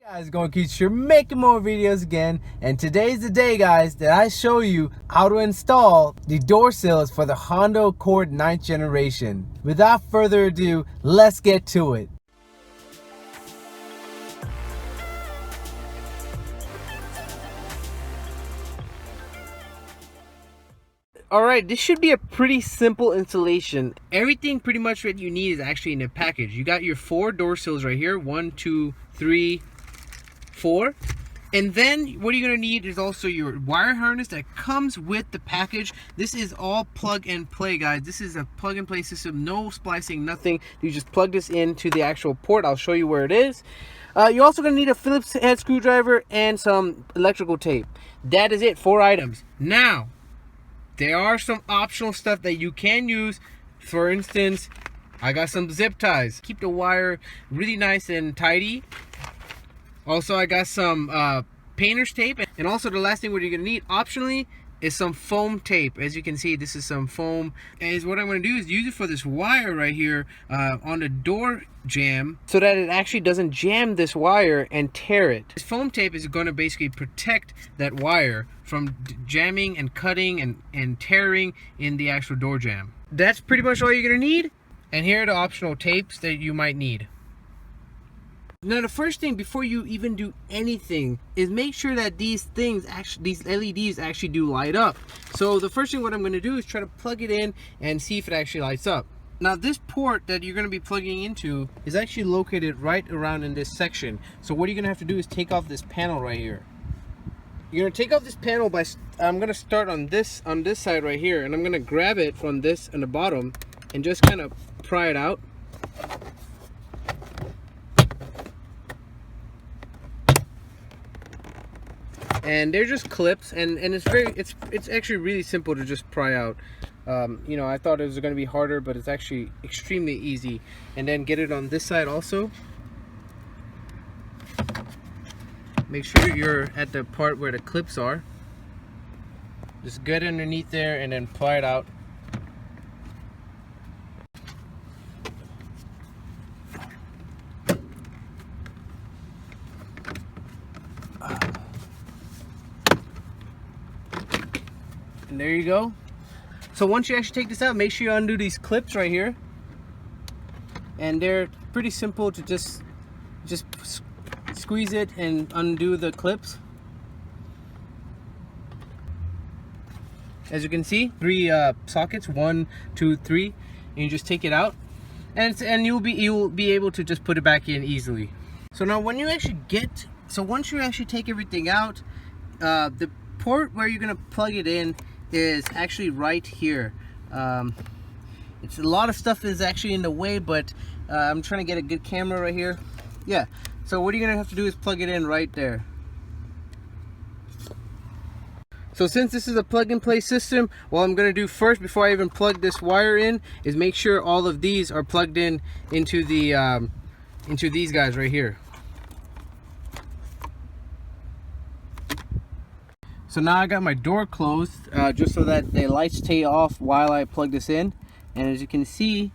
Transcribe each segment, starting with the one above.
Guys, going to keep making more videos again, and today's the day, guys, that I show you how to install the door sills for the Honda Accord 9th generation. Without further ado, let's get to it. Alright, this should be a pretty simple installation. Everything pretty much that you need is actually in a package. You got your 4 door sills right here, 1, 2, 3, 4, and then what you're gonna need is also your wire harness that comes with the package. This is all plug and play, guys. This is a plug and play system, no splicing, nothing. You just plug this into the actual port. I'll show you where it is. You're also gonna need a Phillips head screwdriver and some electrical tape. That is it, 4 items. Now, there are some optional stuff that you can use. For instance, I got some zip ties. Keep the wire really nice and tidy. Also, I got some painter's tape, and also the last thing what you're gonna need optionally is some foam tape. As you can see, this is some foam, and what I'm gonna do is use it for this wire right here on the door jamb, so that it actually doesn't jam this wire and tear it. This foam tape is going to basically protect that wire from jamming and cutting and tearing in the actual door jamb. That's pretty much all you're gonna need, and here are the optional tapes that you might need. Now, the first thing before you even do anything is make sure that these LEDs actually do light up. So the first thing what I'm going to do is try to plug it in and see if it actually lights up. Now, this port that you're going to be plugging into is actually located right around in this section. So what you're going to have to do is take off this panel right here. You're going to take off this panel by, I'm going to start on this side right here, and I'm going to grab it from this on the bottom and just kind of pry it out. And they're just clips, and it's actually really simple to just pry out. You know, I thought it was going to be harder, but it's actually extremely easy. And then get it on this side also. Make sure you're at the part where the clips are. Just get underneath there and then pry it out. And there you go. So once you actually take this out, make sure you undo these clips right here, and they're pretty simple to just squeeze it and undo the clips. As you can see, 3 sockets, 1, 2, 3, and you just take it out, and you'll be able to just put it back in easily. So now once you actually take everything out, the port where you're gonna plug it in is actually right here. It's a lot of stuff is actually in the way, but I'm trying to get a good camera right here. Yeah, so what you're gonna have to do is plug it in right there. So since this is a plug and play system, what I'm gonna do first before I even plug this wire in is make sure all of these are plugged in into the into these guys right here. So now I got my door closed, just so that the lights stay off while I plug this in. And as you can see,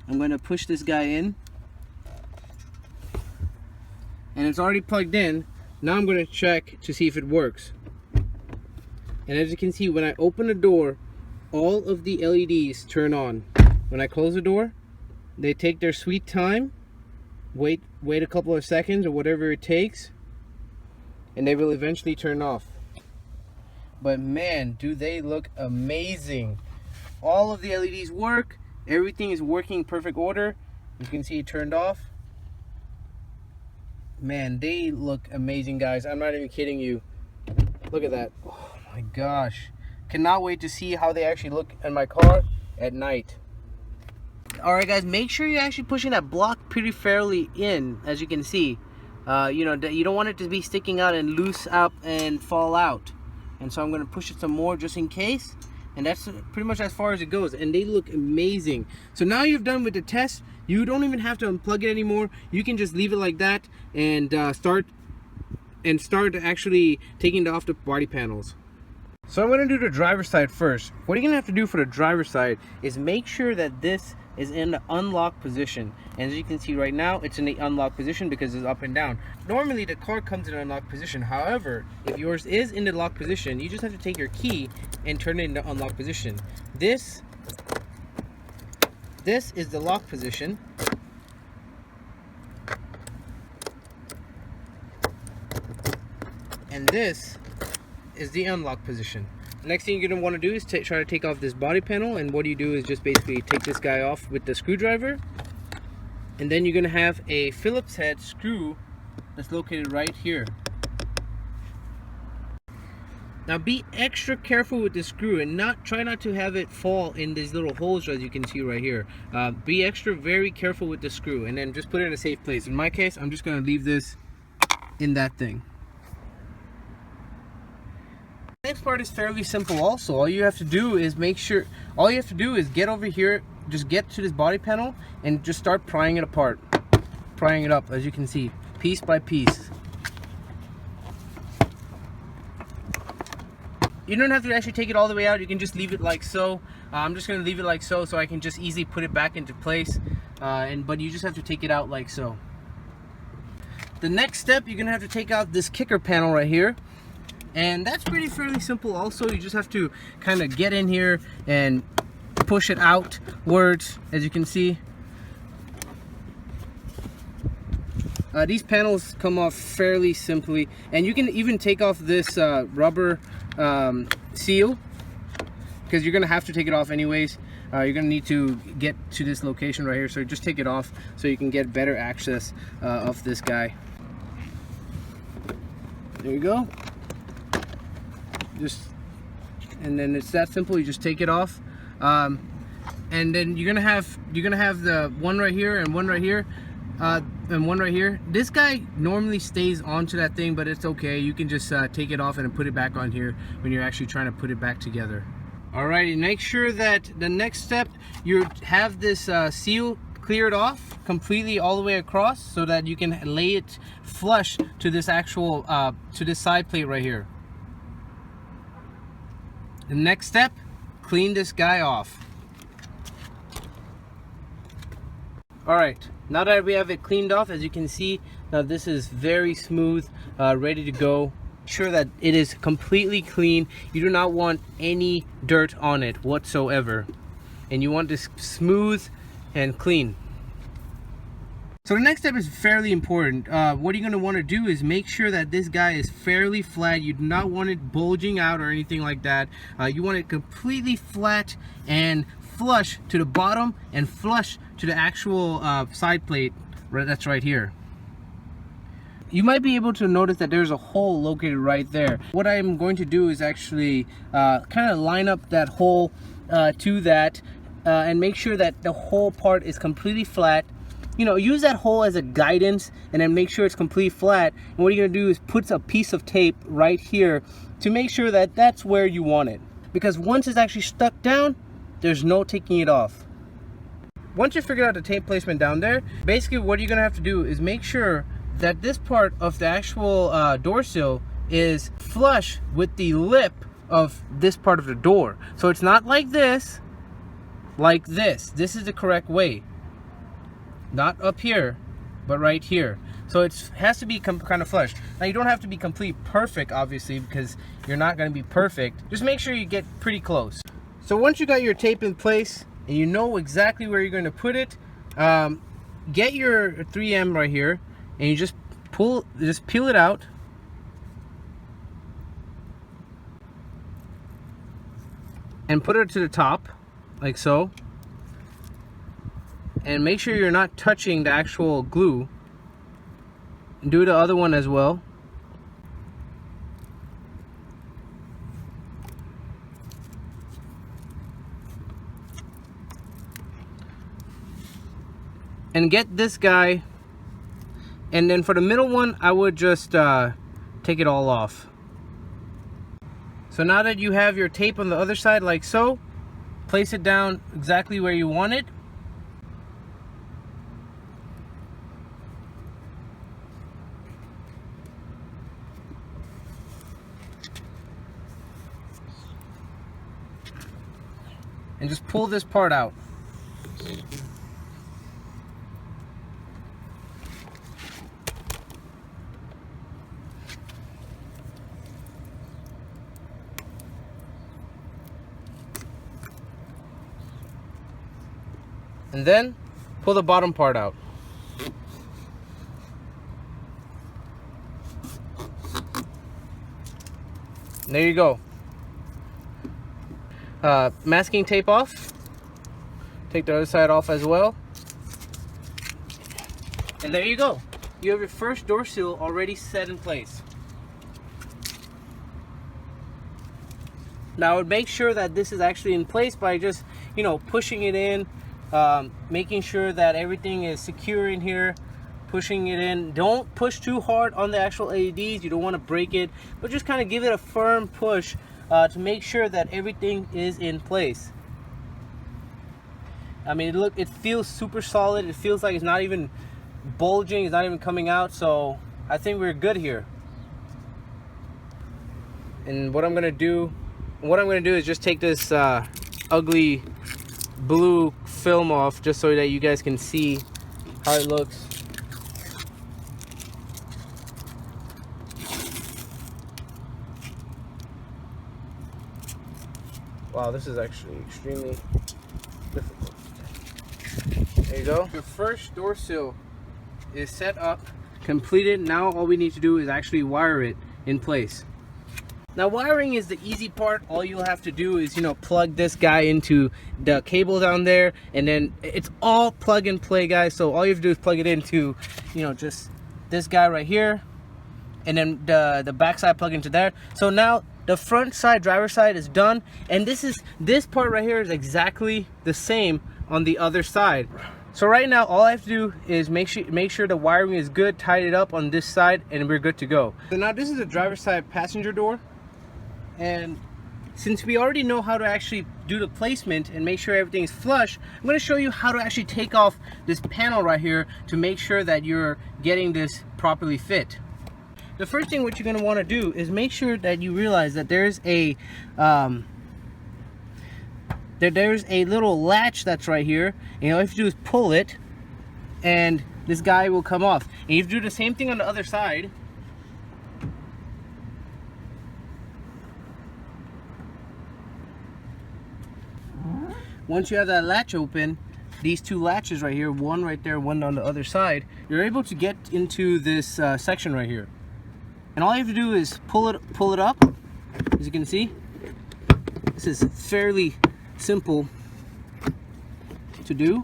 I'm going to push this guy in. And it's already plugged in. Now I'm going to check to see if it works. And as you can see, when I open the door, all of the LEDs turn on. When I close the door, they take their sweet time, wait a couple of seconds or whatever it takes, and they will eventually turn off. But man, do they look amazing. All of the LEDs work. Everything is working in perfect order. You can see it turned off. Man, they look amazing, guys. I'm not even kidding you. Look at that. Oh my gosh. Cannot wait to see how they actually look in my car at night. Alright guys, make sure you're actually pushing that block pretty fairly in, as you can see. You know, you don't want it to be sticking out and loose up and fall out. And so I'm going to push it some more just in case, and that's pretty much as far as it goes, and they look amazing. So now you've done with the test, you don't even have to unplug it anymore. You can just leave it like that and start actually taking off the body panels. So I'm going to do the driver's side first. What you're going to have to do for the driver's side is make sure that this is in the unlock position. And as you can see right now, it's in the unlock position because it's up and down. Normally the car comes in an unlock position. However, if yours is in the lock position, you just have to take your key and turn it into unlock position. This is the lock position. And this is the unlock position. Next thing you're going to want to do is try to take off this body panel, and what you do is just basically take this guy off with the screwdriver, and then you're going to have a Phillips head screw that's located right here. Now be extra careful with the screw and try not to have it fall in these little holes as you can see right here. Be very careful with the screw, and then just put it in a safe place. In my case, I'm just going to leave this in that thing. Next part is fairly simple also. All you have to do is get over here, just get to this body panel and just start prying it apart. Prying it up, as you can see, piece by piece. You don't have to actually take it all the way out, you can just leave it like so. I'm just going to leave it like so I can just easily put it back into place. But you just have to take it out like so. The next step, you're going to have to take out this kicker panel right here. And that's fairly simple also. You just have to kind of get in here and push it outwards, as you can see. These panels come off fairly simply, and you can even take off this rubber seal, because you're gonna have to take it off anyways. You're gonna need to get to this location right here, so just take it off so you can get better access of this guy. There you go. And then it's that simple. You just take it off, and then you're gonna have the one right here and one right here, and one right here. This guy normally stays onto that thing, but it's okay. You can just take it off and put it back on here when you're actually trying to put it back together. Alrighty, make sure that the next step you have this seal cleared off completely all the way across, so that you can lay it flush to this actual to this side plate right here. The next step, clean this guy off. Alright, now that we have it cleaned off, as you can see, now this is very smooth, ready to go. Make sure that it is completely clean. You do not want any dirt on it whatsoever. And you want this smooth and clean. So the next step is fairly important. What you're going to want to do is make sure that this guy is fairly flat. You do not want it bulging out or anything like that. You want it completely flat and flush to the bottom and flush to the actual side plate that's right here. You might be able to notice that there's a hole located right there. What I'm going to do is actually kind of line up that hole to that and make sure that the whole part is completely flat. You know, use that hole as a guidance and then make sure it's completely flat. And what you're gonna do is put a piece of tape right here to make sure that that's where you want it. Because once it's actually stuck down, there's no taking it off. Once you figure out the tape placement down there, basically what you're gonna have to do is make sure that this part of the actual door sill is flush with the lip of this part of the door. So it's not like this, like this. This is the correct way. Not up here, but right here. So it has to be kind of flush. Now you don't have to be completely perfect, obviously, because you're not going to be perfect. Just make sure you get pretty close. So once you got your tape in place and you know exactly where you're going to put it, get your 3M right here and you just peel it out. And put it to the top, like so. And make sure you're not touching the actual glue. And do the other one as well. And get this guy. And then for the middle one, I would just take it all off. So now that you have your tape on the other side like so, place it down exactly where you want it. And just pull this part out. And then pull the bottom part out. And there you go. Masking tape off. Take the other side off as well. And there you go. You have your first door seal already set in place. Now I would make sure that this is actually in place by just, you know, pushing it in, making sure that everything is secure in here, pushing it in. Don't push too hard on the actual LEDs. You don't want to break it, but just kind of give it a firm push to make sure that everything is in place. I mean, look, it feels super solid. It feels like it's not even bulging, it's not even coming out, so I think we're good here. And what I'm gonna do is just take this ugly blue film off, just so that you guys can see how it looks. Wow, this is actually extremely difficult. There you go. Your first door sill is set up, completed. Now all we need to do is actually wire it in place. Now wiring is the easy part. All you'll have to do is, you know, plug this guy into the cable down there, and then it's all plug and play, guys. So all you have to do is plug it into, you know, just this guy right here, and then the back side plug into there. So now the front side, driver side, is done, and this part right here is exactly the same on the other side. So right now all I have to do is make sure the wiring is good, tied it up on this side, and we're good to go. So now this is the driver's side passenger door, and since we already know how to actually do the placement and make sure everything is flush, I'm going to show you how to actually take off this panel right here to make sure that you're getting this properly fit. The first thing what you're going to want to do is make sure that you realize that there's a there's a little latch that's right here, and all you have to do is pull it, and this guy will come off. And you have to do the same thing on the other side. Once you have that latch open, these two latches right here, one right there, one on the other side, you're able to get into this section right here. And all you have to do is pull it up. As you can see, this is fairly simple to do.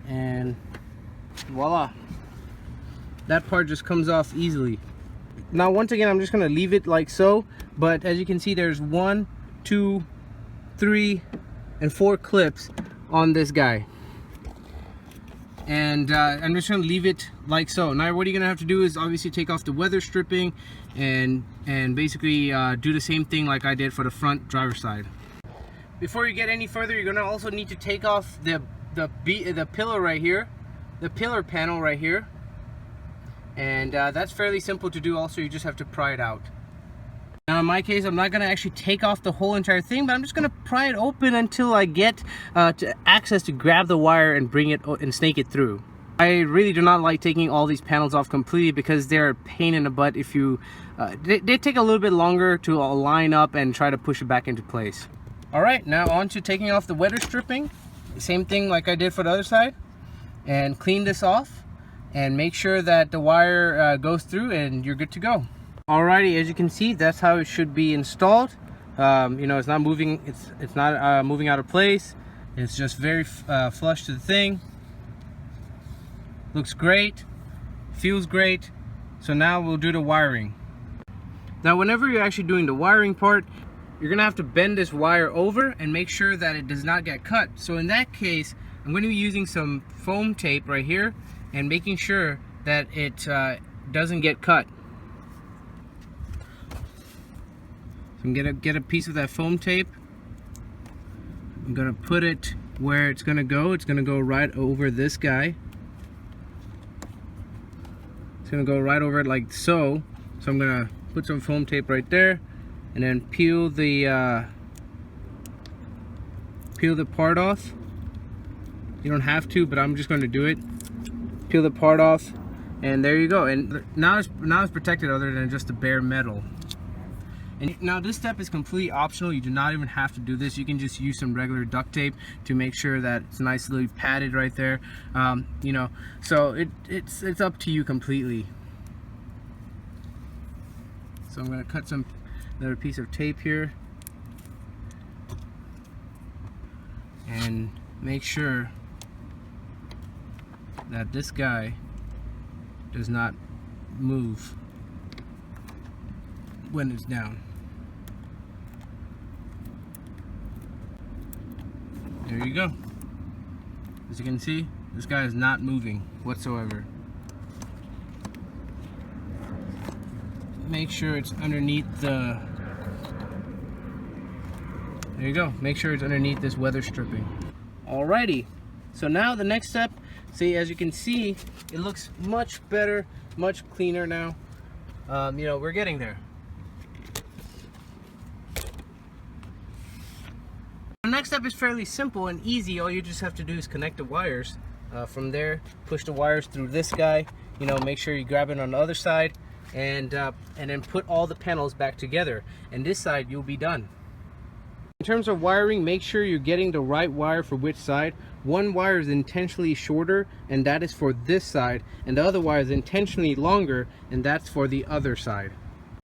And voila, that part just comes off easily. Now once again, I'm just going to leave it like so, but as you can see, there's 1, 2, 3, and 4 clips on this guy, and I'm just going to leave it like so. Now what you're going to have to do is obviously take off the weather stripping and basically do the same thing like I did for the front driver's side. Before you get any further, you're going to also need to take off the pillar right here, the pillar panel right here, and that's fairly simple to do. Also, you just have to pry it out. Now in my case, I'm not going to actually take off the whole entire thing, but I'm just going to pry it open until I get to access to grab the wire and bring it and snake it through. I really do not like taking all these panels off completely because they're a pain in the butt. If you they take a little bit longer to line up and try to push it back into place. Alright, now on to taking off the weather stripping. Same thing like I did for the other side, and clean this off and make sure that the wire goes through, and you're good to go. Alrighty, as you can see, that's how it should be installed. You know, it's not moving. It's not moving out of place. It's just very flush to the thing. Looks great, feels great. So now we'll do the wiring. Now, whenever you're actually doing the wiring part, you're gonna have to bend this wire over and make sure that it does not get cut. So in that case, I'm going to be using some foam tape right here and making sure that it doesn't get cut. So I'm gonna get a piece of that foam tape. I'm gonna put it where it's gonna go. It's gonna go right over this guy. It's gonna go right over it like so. So I'm gonna put some foam tape right there, and then peel the part off. You don't have to, but I'm just going to do it. Peel the part off, and there you go. And now it's protected other than just the bare metal. And now this step is completely optional. You do not even have to do this. You can just use some regular duct tape to make sure that it's nicely padded right there. You know, so it's up to you completely. So I'm going to cut another piece of tape here and make sure that this guy does not move when it's down. There you go. As you can see, this guy is not moving whatsoever. Make sure it's underneath the, there you go, make sure it's underneath this weather stripping. Alrighty, so now the next step, see, as you can see, it looks much better, much cleaner now. You know, we're getting there. The next step is fairly simple and easy. All you just have to do is connect the wires. From there, push the wires through this guy, you know, make sure you grab it on the other side, and then put all the panels back together, and this side you'll be done. In terms of wiring, make sure you're getting the right wire for which side. One wire is intentionally shorter, and that is for this side, and the other wire is intentionally longer, and that's for the other side.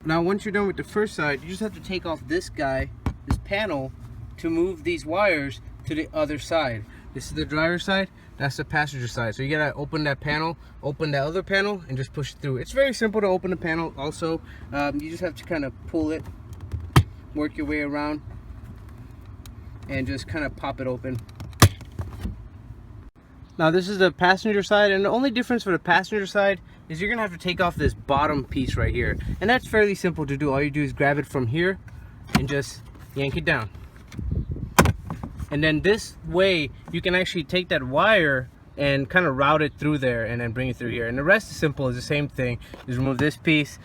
Now once you're done with the first side, you just have to take off this guy, this panel, to move these wires to the other side. This is the driver's side, that's the passenger side. So you gotta open that panel, open that other panel, and just push it through. It's very simple to open the panel also. You just have to kind of pull it, work your way around, and just kind of pop it open. Now this is the passenger side, and the only difference for the passenger side is you're gonna have to take off this bottom piece right here. And that's fairly simple to do. All you do is grab it from here and just yank it down. And then this way you can actually take that wire and kind of route it through there and then bring it through here. And the rest is simple, it's the same thing. Just remove this piece,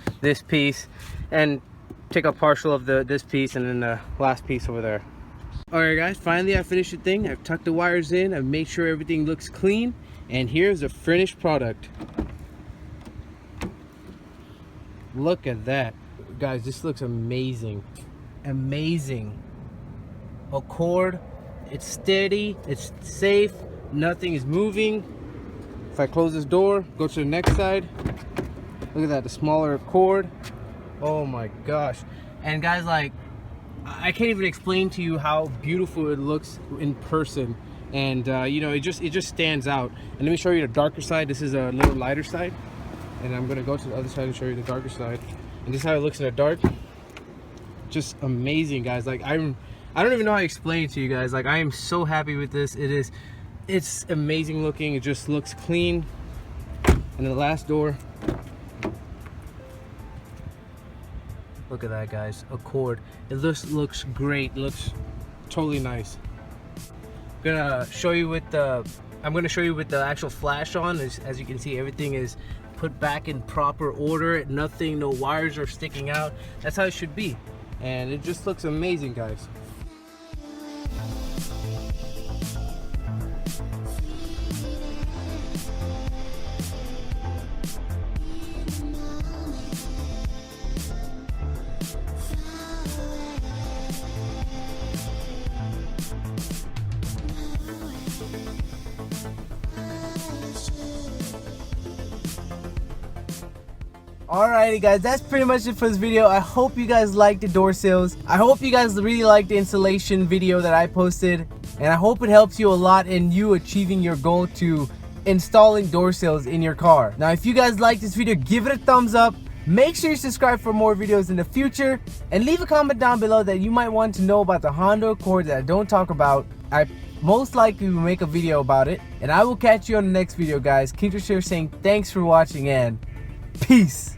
and take a partial of this piece, and then the last piece over there. Alright guys, finally I finished the thing. I've tucked the wires in, I've made sure everything looks clean, and here's the finished product. Look at that. Guys, this looks amazing. Amazing. A cord. It's steady, it's safe, nothing is moving. If I close this door, go to the next side, look at that, the smaller cord. Oh my gosh. And guys, like, I can't even explain to you how beautiful it looks in person. And you know, it just stands out. And let me show you the darker side. This is a little lighter side, and I'm gonna go to the other side and show you the darker side. And this is how it looks in the dark. Just amazing, guys. Like, I don't even know how to explain it to you guys. Like, I am so happy with this. It's amazing looking. It just looks clean. And the last door, look at that, guys. A cord. It looks great. It looks totally nice. I'm gonna show you with the actual flash on. As you can see, everything is put back in proper order. Nothing, no wires are sticking out. That's how it should be. And it just looks amazing, guys. Alrighty guys, that's pretty much it for this video. I hope you guys liked the door sills. I hope you guys really liked the installation video that I posted, and I hope it helps you a lot in you achieving your goal to installing door sills in your car. Now if you guys liked this video, give it a thumbs up. Make sure you subscribe for more videos in the future, and leave a comment down below that you might want to know about the Honda Accord that I don't talk about. I most likely will make a video about it, and I will catch you on the next video, guys. Kintershare saying thanks for watching, and peace.